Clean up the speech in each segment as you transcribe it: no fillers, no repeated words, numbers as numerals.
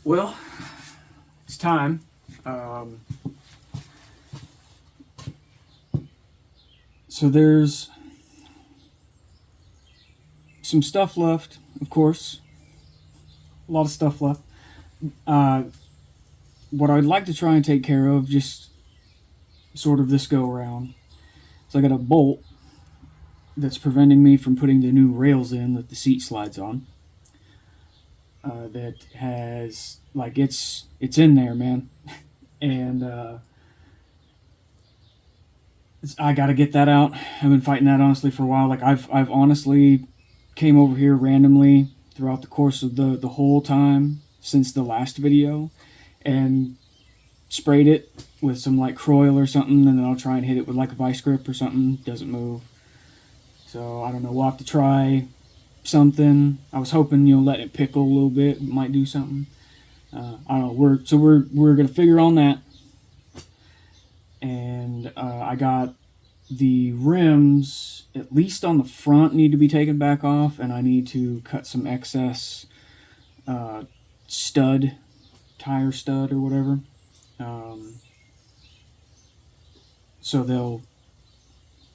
Well, it's time. So there's some stuff left, of course. A lot of stuff left. What I'd like to try and take care of, just sort of this go around, is I got a bolt that's preventing me from putting the new rails in that the seat slides on. That has, like, it's in there, man. And I got to get that out. I've been fighting that honestly for a while. Like, I've honestly came over here randomly throughout the course of the whole time since the last video and sprayed it with some like Croil or something, and then I'll try and hit it with like a vice grip or something. Doesn't move. So I don't know. We'll have to try something. I was hoping, let it pickle a little bit. Might do something. I don't know. We're gonna figure on that. And I got the rims, at least on the front, need to be taken back off, and I need to cut some excess tire stud or whatever. So they'll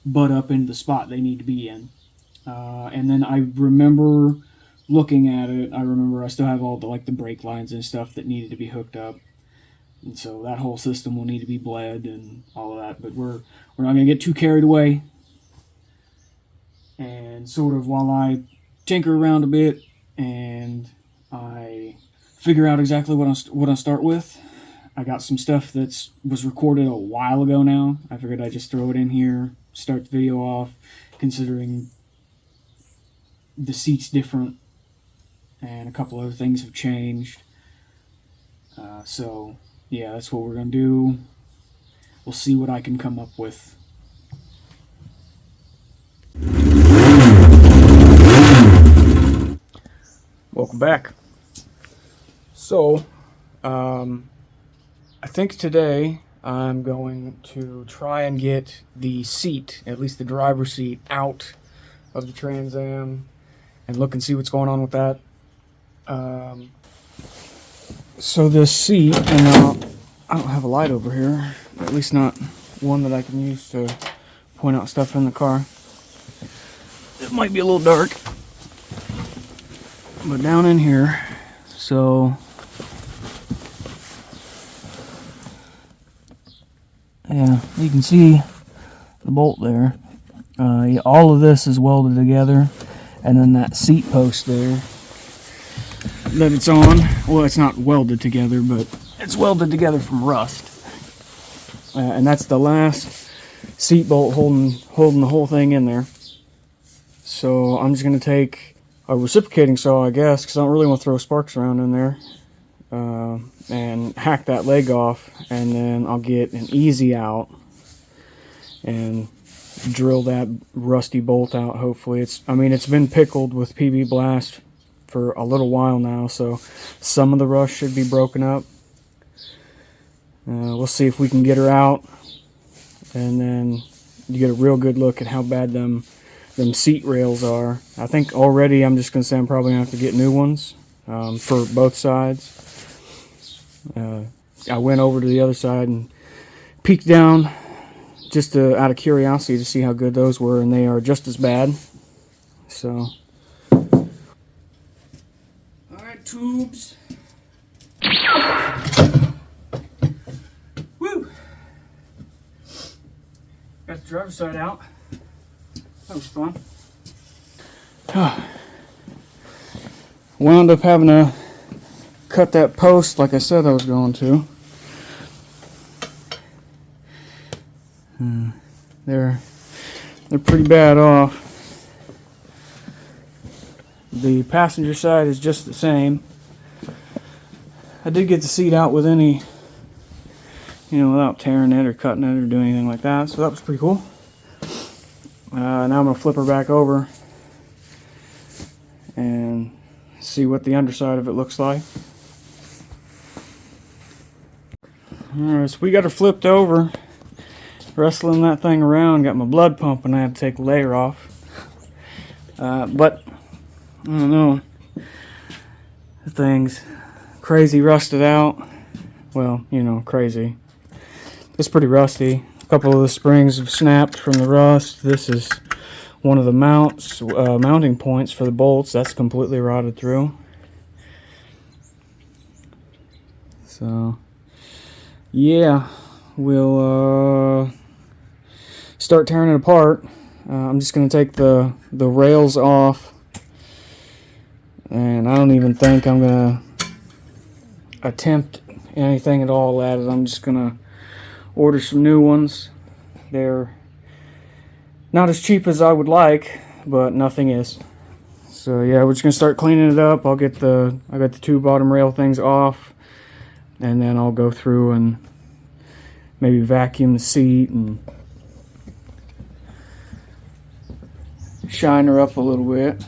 butt up into the spot they need to be in. And then I remember looking at it, I still have all the brake lines and stuff that needed to be hooked up. And so that whole system will need to be bled and all of that. But we're not going to get too carried away. And sort of while I tinker around a bit and I figure out exactly what I start with, I got some stuff that was recorded a while ago now. I figured I'd just throw it in here, start the video off, considering the seat's different and a couple other things have changed. So yeah, that's what we're going to do. We'll see what I can come up with. Welcome back. So, I think today I'm going to try and get the seat, at least the driver's seat, out of the Trans Am and look and see what's going on with that. So this seat, and I don't have a light over here, at least not one that I can use to point out stuff in the car. It might be a little dark, but down in here, so yeah, you can see the bolt there. All of this is welded together, and then that seat post there that it's on, well, it's not welded together, but it's welded together from rust. And that's the last seat bolt holding the whole thing in there. So I'm just going to take a reciprocating saw, I guess, because I don't really want to throw sparks around in there, and hack that leg off, and then I'll get an easy out and drill that rusty bolt out. Hopefully it's been pickled with PB Blast for a little while now, so some of the rust should be broken up. We'll see if we can get her out, and then you get a real good look at how bad them seat rails are. I think already I'm just going to say I'm probably going to have to get new ones for both sides. I went over to the other side and peeked down just out of curiosity to see how good those were, and they are just as bad. So, alright, tubes. Woo! Got the driver's side out. That was fun. Wound up having to cut that post like I said I was going to. They're pretty bad off. The passenger side is just the same. I did get the seat out with any, without tearing it or cutting it or doing anything like that, so that was pretty cool. Now I'm going to flip her back over and see what the underside of it looks like. Alright, so we got her flipped over, wrestling that thing around, got my blood pumping. I had to take the layer off. But, I don't know, the thing's crazy rusted out. Well, you know, crazy. It's pretty rusty. A couple of the springs have snapped from the rust. This is one of the mounting points for the bolts. That's completely rotted through. So, yeah, we'll start tearing it apart. I'm just going to take the rails off, and I don't even think I'm going to attempt anything at all at it. I'm just going to order some new ones. They're not as cheap as I would like, but nothing is. So yeah, we're just going to start cleaning it up. I got the two bottom rail things off, and then I'll go through and maybe vacuum the seat and shine her up a little bit.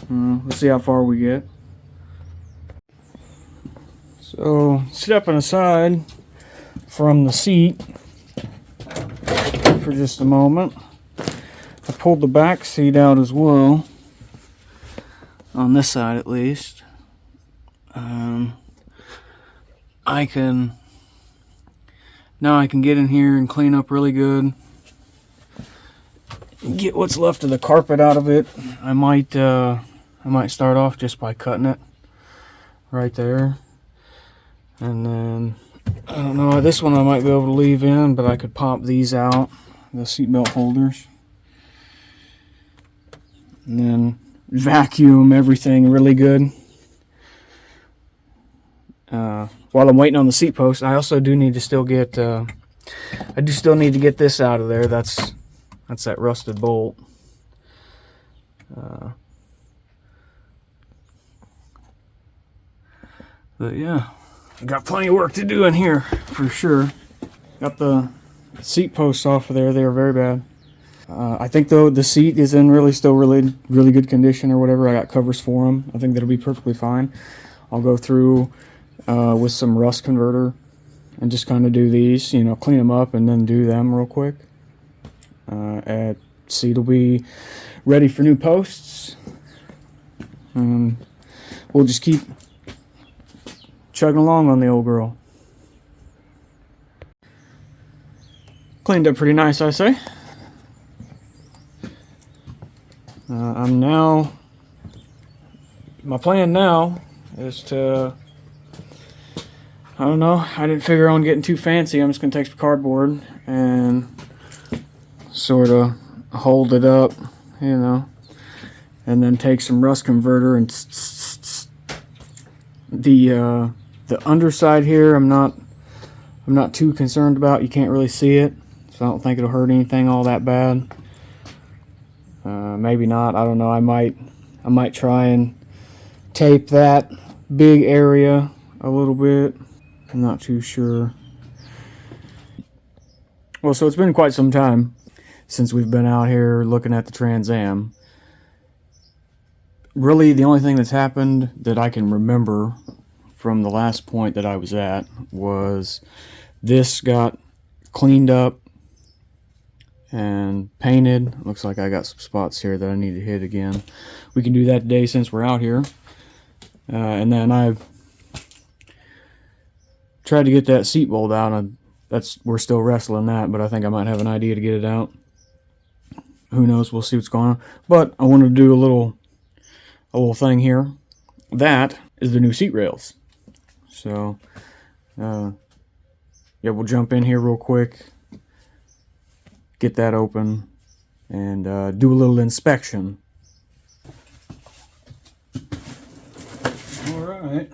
Let's see how far we get. So, stepping aside from the seat for just a moment, I pulled the back seat out as well, on this side at least. I can get in here and clean up really good, get what's left of the carpet out of it. I might start off just by cutting it right there, and then I don't know, this one I might be able to leave in, but I could pop these out, the seatbelt holders, and then vacuum everything really good. While I'm waiting on the seat post, I also do need to still get this out of there. That's that rusted bolt. But yeah, got plenty of work to do in here for sure. Got the seat posts off of there. They were very bad. I think though the seat is in really good condition or whatever. I got covers for them. I think that'll be perfectly fine. I'll go through with some rust converter and just kind of do these, you know, clean them up and then do them real quick. Seat will be ready for new posts. We'll just keep chugging along on the old girl. Cleaned up pretty nice, I say. My plan now is to, I don't know, I didn't figure on getting too fancy. I'm just going to take some cardboard and sort of hold it up, you know, and then take some rust converter and the underside here I'm not too concerned about. You can't really see it, so I don't think it'll hurt anything all that bad. Maybe not, I don't know. I might try and tape that big area a little bit. I'm not too sure. Well, so it's been quite some time since we've been out here looking at the Trans Am. Really, the only thing that's happened that I can remember from the last point that I was at was this got cleaned up and painted. Looks like I got some spots here that I need to hit again. We can do that today since we're out here. And then I've tried to get that seat bolt out, and we're still wrestling that, but I think I might have an idea to get it out. Who knows? We'll see what's going on. But I wanted to do a little thing here. That is the new seat rails. So, yeah, we'll jump in here real quick, get that open, and do a little inspection. All right.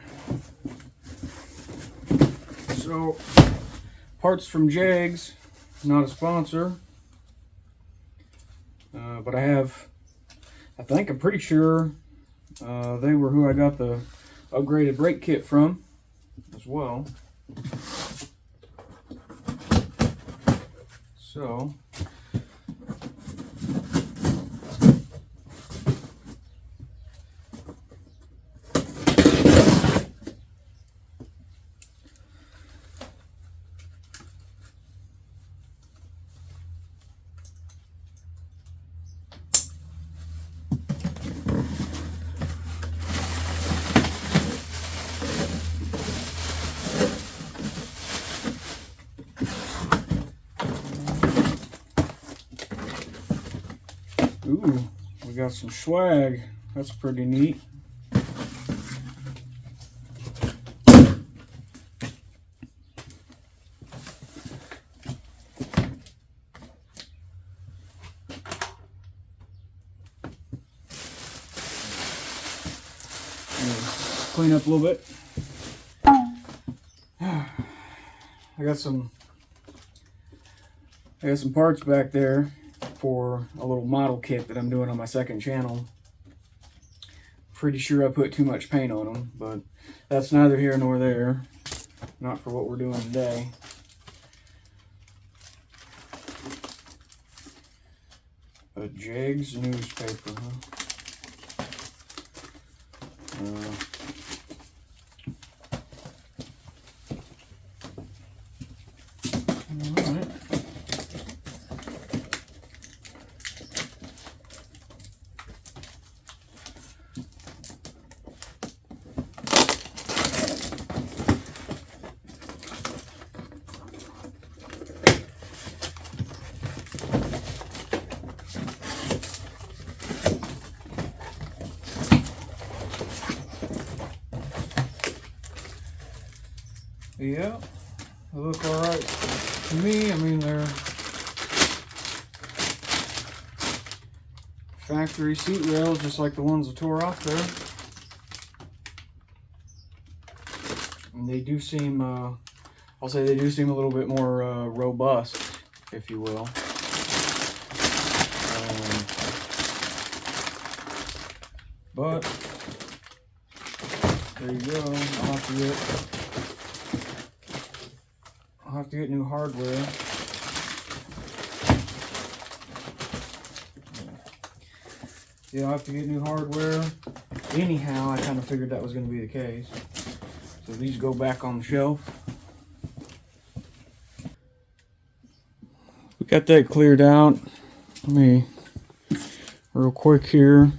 So, parts from Jags, not a sponsor, but I'm pretty sure they were who I got the upgraded brake kit from as well. So, Ooh, we got some swag. That's pretty neat. Clean up a little bit. I got some parts back there for a little model kit that I'm doing on my second channel. Pretty sure I put too much paint on them, but that's neither here nor there. Not for what we're doing today. A Jags newspaper, huh? Alright. Yeah, they look alright to me. I mean, they're factory seat rails, just like the ones that tore off there. And they do seem, I'll say they do seem a little bit more robust, if you will. But there you go. I'll have to get new hardware. Yeah, I'll have to get new hardware. Anyhow, I kind of figured that was going to be the case. So these go back on the shelf. We got that cleared out. Let me, real quick here.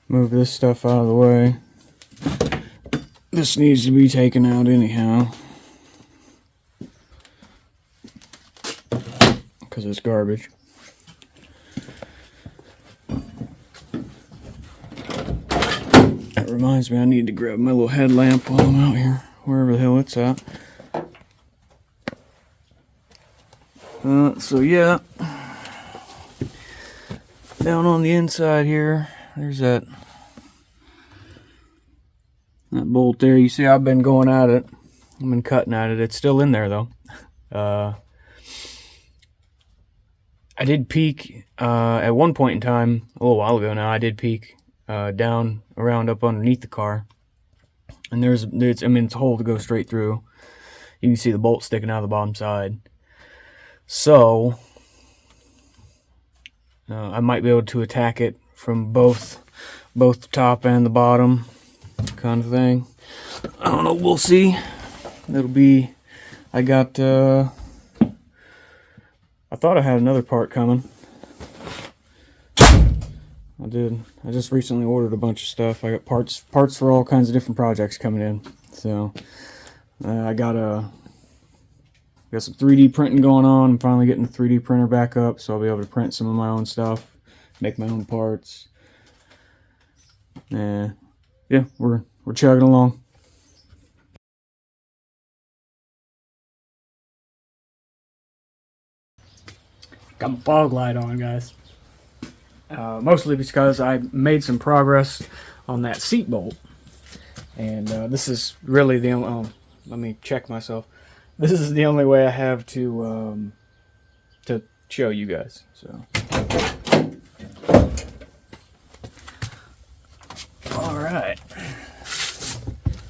Move this stuff out of the way. This needs to be taken out anyhow, because it's garbage. That reminds me, I need to grab my little headlamp while I'm out here, wherever the hell it's at. So yeah, down on the inside here, there's that bolt there. You see I've been going at it. I've been cutting at it. It's still in there though. I did peek at one point in time, a little while ago now, I did peek down around up underneath the car. And it's a hole to go straight through. You can see the bolt sticking out of the bottom side. So I might be able to attack it from both the top and the bottom, kind of thing. I don't know, we'll see. It'll be, I thought I had another part coming. I did. I just recently ordered a bunch of stuff. I got parts for all kinds of different projects coming in. So I got some 3D printing going on. I'm finally getting the 3D printer back up, so I'll be able to print some of my own stuff, make my own parts. Yeah, we're chugging along. Got my fog light on, guys. Mostly because I made some progress on that seat bolt, and this is really the only. Let me check myself. This is the only way I have to show you guys. So, all right.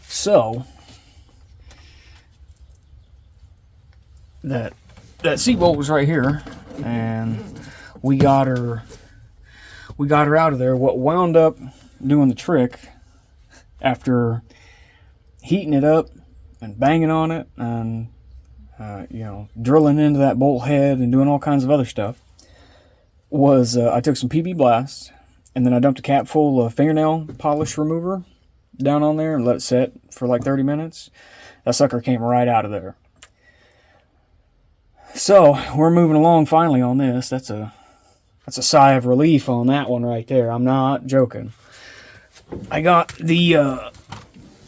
So that seat bolt was right here, and we got her out of there. What wound up doing the trick, after heating it up and banging on it and drilling into that bolt head and doing all kinds of other stuff, was I took some PB Blast and then I dumped a cap full of fingernail polish remover down on there and let it set for like 30 minutes. That sucker came right out of there. So we're moving along finally on this. That's a sigh of relief on that one right there. I'm not joking. I got the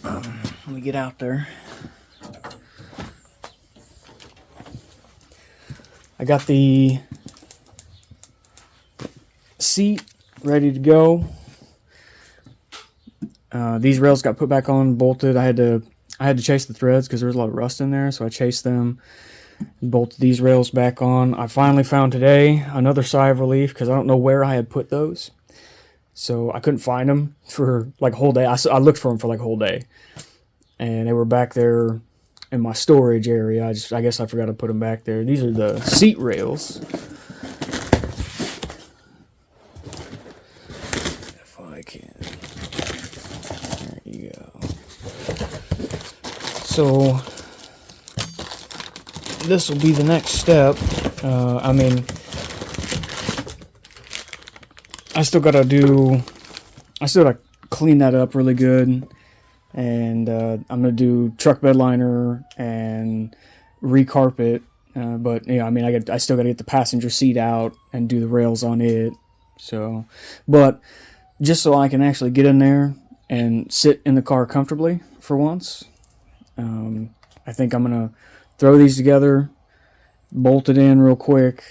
let me get out there. I got the seat ready to go. These rails got put back on, bolted. I had to chase the threads because there was a lot of rust in there, so I chased them and bolted these rails back on. I finally found today another sigh of relief because I don't know where I had put those, so I couldn't find them for like a whole day. I looked for them for like a whole day, and they were back there in my storage area. I guess I forgot to put them back there. These are the seat rails. If I can. There you go. So this will be the next step. I mean, I still gotta clean that up really good. And I'm gonna do truck bed liner and recarpet, but yeah, I mean, I still gotta get the passenger seat out and do the rails on it. So, but just so I can actually get in there and sit in the car comfortably for once, I think I'm gonna throw these together, bolt it in real quick,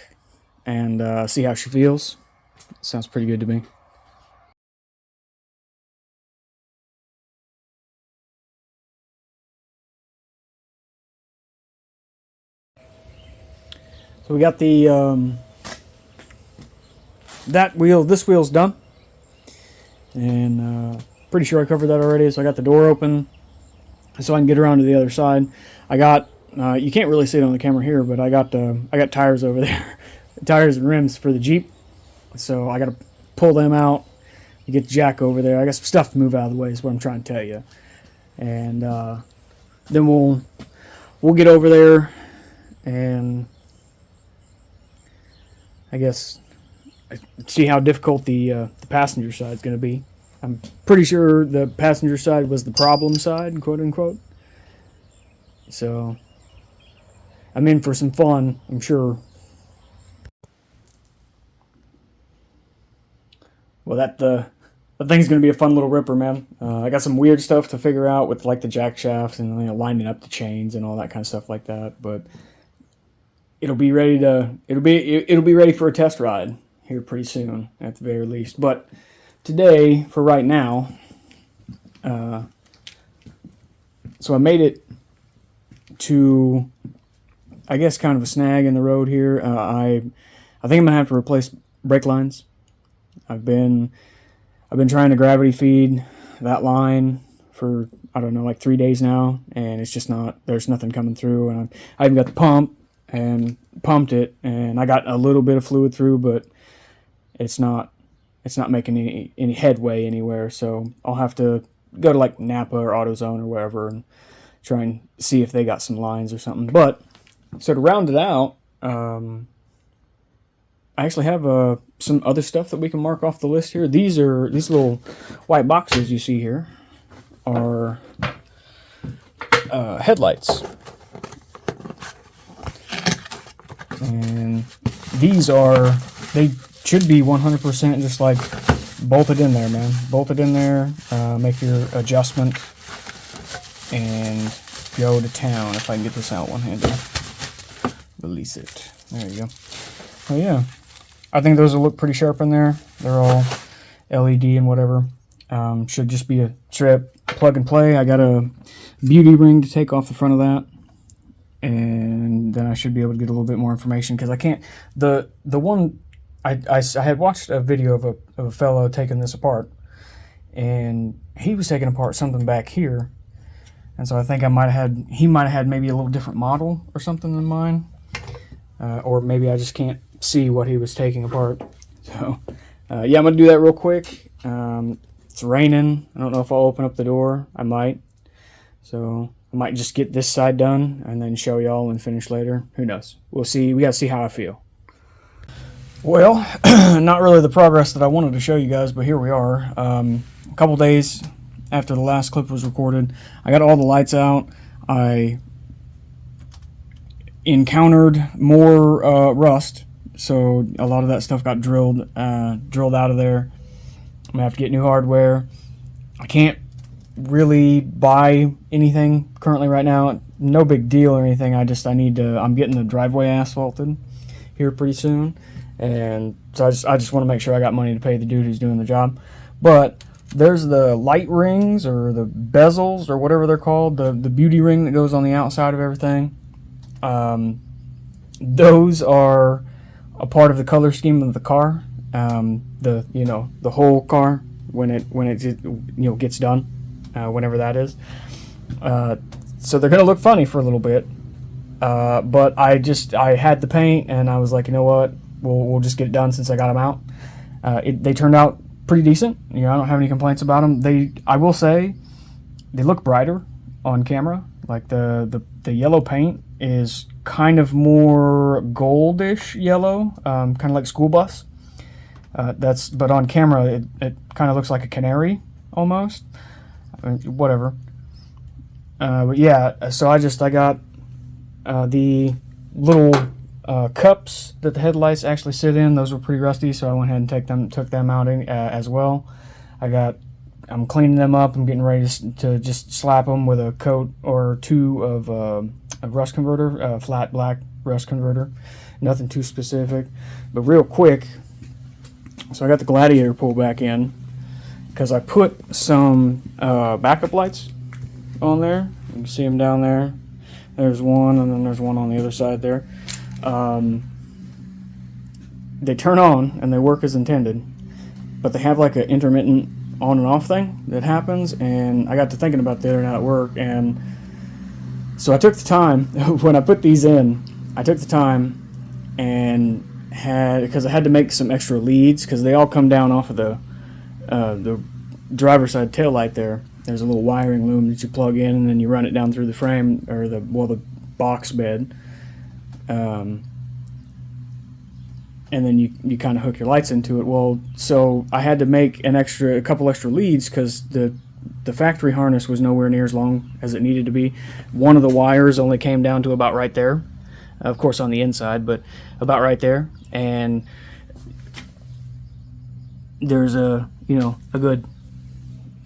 and see how she feels. Sounds pretty good to me. So we got the this wheel's done, and pretty sure I covered that already. So I got the door open, so I can get around to the other side. I got you can't really see it on the camera here, but I got tires over there, tires and rims for the Jeep. So I got to pull them out. You get the jack over there. I got some stuff to move out of the way. Is what I'm trying to tell you, and then we'll get over there and I guess see how difficult the passenger side is going to be. I'm pretty sure the passenger side was the problem side, quote unquote. So I'm in for some fun, I'm sure. Well, the thing's going to be a fun little ripper, man. I got some weird stuff to figure out with like the jack shafts and lining up the chains and all that kind of stuff like that, but it'll be ready for a test ride here pretty soon at the very least. But today, for right now, so I made it to, I guess, kind of a snag in the road here. I think I'm gonna have to replace brake lines. I've been trying to gravity feed that line for, I don't know, like 3 days now, and it's just there's nothing coming through. And I even got the pump and pumped it, and I got a little bit of fluid through, but it's not making any headway anywhere. So I'll have to go to like Napa or AutoZone or wherever and try and see if they got some lines or something. But so to round it out, I actually have some other stuff that we can mark off the list here. These little white boxes you see here are headlights. And they should be 100% just like bolted in there, man. Bolted in there, make your adjustment, and go to town. If I can get this out one-handed. Release it. There you go. Oh yeah. I think those will look pretty sharp in there. They're all LED and whatever. Should just be a strip plug and play. I got a beauty ring to take off the front of that. And then I should be able to get a little bit more information because I can't. The one I had watched a video of a fellow taking this apart, and he was taking apart something back here, and so I think he might have had maybe a little different model or something than mine, or maybe I just can't see what he was taking apart. So yeah, I'm gonna do that real quick. It's raining. I don't know if I'll open up the door. I might. So I might just get this side done and then show y'all and finish later. Who knows? We'll see. We got to see how I feel. Well, not really the progress that I wanted to show you guys, but here we are. A couple days after the last clip was recorded, I got all the lights out. I encountered more rust, so a lot of that stuff got drilled out of there. I'm gonna have to get new hardware. I can't really buy anything currently right now. No big deal or anything. I'm getting the driveway asphalted here pretty soon, and so I just want to make sure I got money to pay the dude who's doing the job. But there's the light rings or the bezels or whatever they're called, the beauty ring that goes on the outside of everything. Those are a part of the color scheme of the car. The whole car when it gets done, whenever that is. So they're gonna look funny for a little bit. But I had the paint and I was like, you know what, we'll just get it done since I got them out. They turned out pretty decent. I don't have any complaints about them. I will say they look brighter on camera. Like the yellow paint is kind of more goldish yellow, kind of like school bus. But on camera it kind of looks like a canary almost. I mean, whatever. But yeah, so I got the little cups that the headlights actually sit in. Those were pretty rusty, so I went ahead and took them out as well. I'm cleaning them up. I'm getting ready to just slap them with a coat or two of a rust converter, flat black rust converter. Nothing too specific, but real quick. So I got the Gladiator pulled back in because I put some backup lights on there. You can see them down there. There's one, and then there's one on the other side there. They turn on and they work as intended, but they have like an intermittent on and off thing that happens, and I got to thinking about the other night at work, and so I took the time when I put these in. I took the time and because I had to make some extra leads because they all come down off of the driver's side tail light there. There's a little wiring loom that you plug in, and then you run it down through the frame or the box bed, and then you kind of hook your lights into it. Well, so I had to make a couple extra leads because the factory harness was nowhere near as long as it needed to be. One of the wires only came down to about right there, of course on the inside, but about right there, and there's a good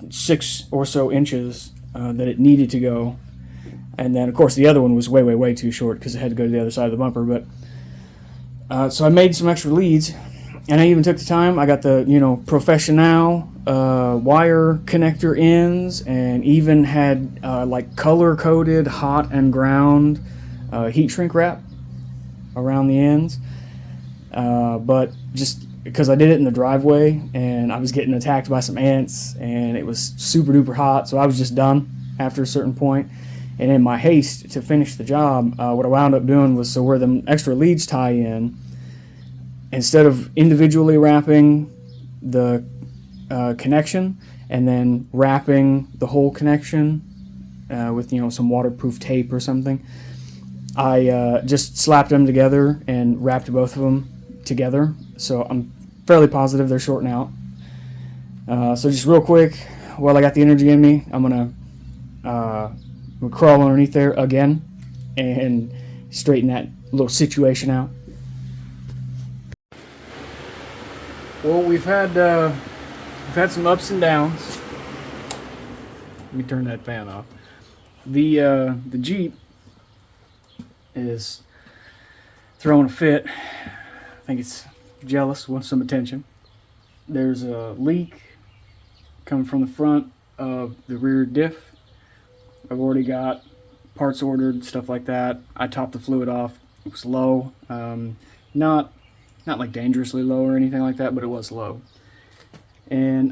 6 or so inches that it needed to go, and then of course the other one was way too short because it had to go to the other side of the bumper. But so I made some extra leads, and I even took the time. I got the professional wire connector ends, and even had like color coded hot and ground heat shrink wrap around the ends, but just because I did it in the driveway and I was getting attacked by some ants and it was super duper hot, so I was just done after a certain point. And in my haste to finish the job, what I wound up doing was, so where the extra leads tie in, instead of individually wrapping the connection and then wrapping the whole connection with some waterproof tape or something, I just slapped them together and wrapped both of them together. So I'm fairly positive they're shorting out. So just real quick, while I got the energy in me, I'm gonna crawl underneath there again and straighten that little situation out. Well, we've had some ups and downs. Let me turn that fan off. The Jeep is throwing a fit. I think it's jealous, wants some attention. There's a leak coming from the front of the rear diff. I've already got parts ordered, stuff like that. I topped the fluid off. It was low, not like dangerously low or anything like that, but it was low. And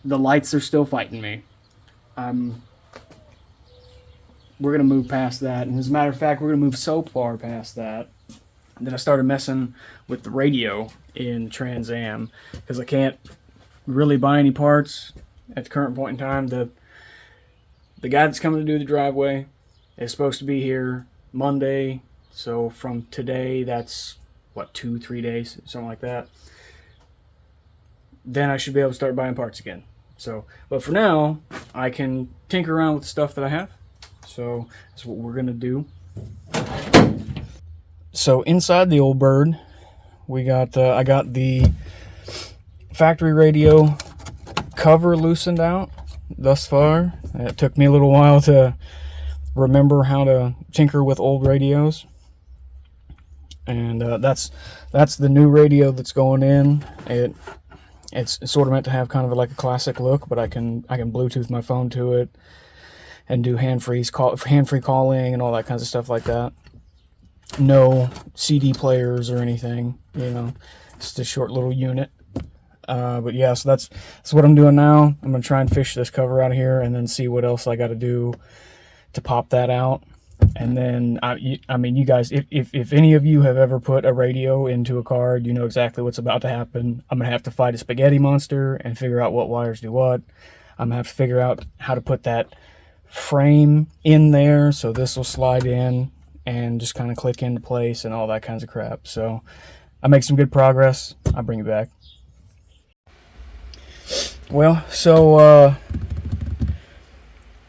the lights are still fighting me. We're gonna move past that, and as a matter of fact, we're gonna move so far past that that I started messing with the radio in Trans Am because I can't really buy any parts at the current point in time. The guy that's coming to do the driveway is supposed to be here Monday, so from today, that's 2-3 days, something like that. Then I should be able to start buying parts again. So, but for now, I can tinker around with the stuff that I have. So that's what we're gonna do. So inside the old bird, we got I got the factory radio cover loosened out thus far. It took me a little while to remember how to tinker with old radios, and that's the new radio that's going in. It's sort of meant to have kind of like a classic look, but I can Bluetooth my phone to it and do hand-free calling and all that kinds of stuff like that. No CD players or anything, you know, just a short little unit. But yeah, so that's what I'm doing now. I'm gonna try and fish this cover out of here, and then see what else I got to do to pop that out. And then I mean, you guys, if any of you have ever put a radio into a card, you know exactly what's about to happen. I'm gonna have to fight a spaghetti monster and figure out what wires do what. I'm gonna have to figure out how to put that frame in there so this will slide in and just kind of click into place and all that kinds of crap. So I make some good progress. I'll bring it back. Well, so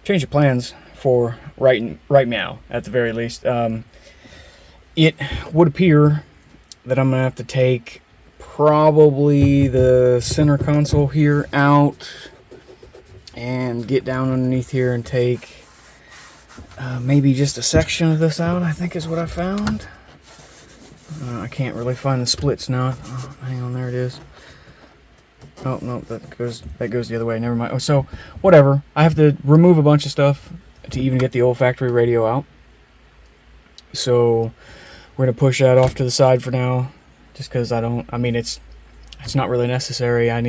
change of plans for right now, at the very least. It would appear that I'm gonna have to take probably the center console here out and get down underneath here and take maybe just a section of this out, I think is what I found. I can't really find the splits now. Oh, hang on, there it is. Oh, no, that goes the other way. Never mind. Oh, so, whatever. I have to remove a bunch of stuff to even get the old factory radio out. So, we're going to push that off to the side for now. Just because it's not really necessary. I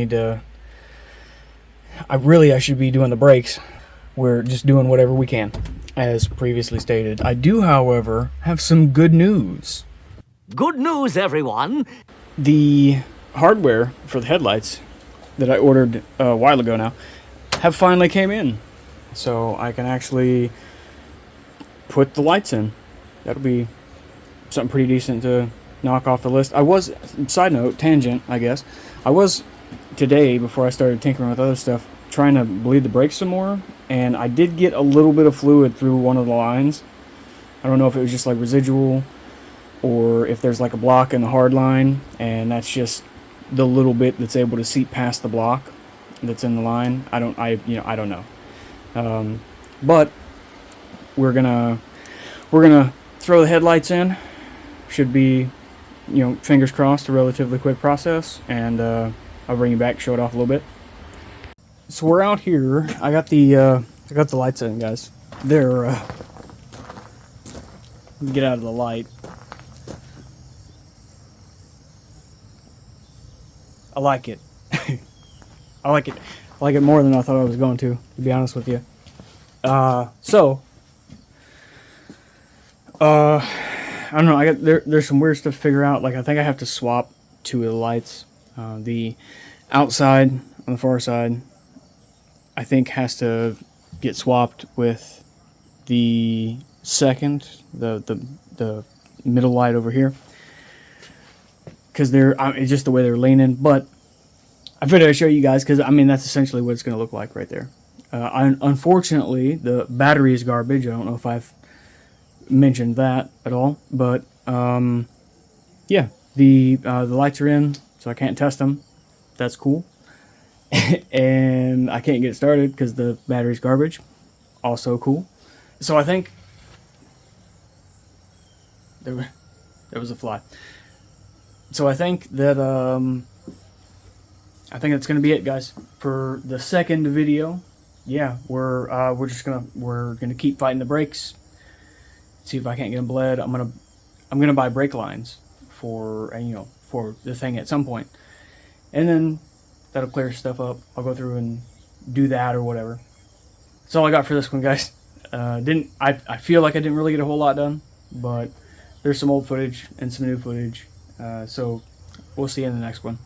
should be doing the brakes. We're just doing whatever we can, as previously stated. I do, however, have some good news. Good news, everyone! The hardware for the headlights that I ordered a while ago now have finally came in. So I can actually put the lights in. That'll be something pretty decent to knock off the list. Side note, tangent, I guess. I was, today, before I started tinkering with other stuff, trying to bleed the brakes some more, and I did get a little bit of fluid through one of the lines. I don't know if it was just like residual, or if there's like a block in the hard line, and that's just the little bit that's able to seep past the block that's in the line. I don't know. But we're gonna throw the headlights in. Should be, fingers crossed, a relatively quick process, and I'll bring you back, show it off a little bit. So we're out here. I got the lights in, guys. They're get out of the light. I like it. I like it more than I thought I was going to be honest with you. I don't know. There's some weird stuff to figure out. Like, I think I have to swap two of the lights. The outside on the far side, I think, has to get swapped with the second, the middle light over here, because it's just the way they're leaning. But I figured I'd show you guys, because that's essentially what it's going to look like right there. Unfortunately, the battery is garbage. I don't know if I've mentioned that at all, but yeah, the lights are in, so I can't test them. That's cool. And I can't get started because the battery's garbage. Also cool. So I think there was a fly. So I think that that's gonna be it, guys, for the second video. Yeah, we're gonna keep fighting the brakes. See if I can't get them bled. I'm gonna buy brake lines for the thing at some point, and then that'll clear stuff up. I'll go through and do that or whatever. That's all I got for this one, guys. I feel like I didn't really get a whole lot done, but there's some old footage and some new footage. So we'll see you in the next one.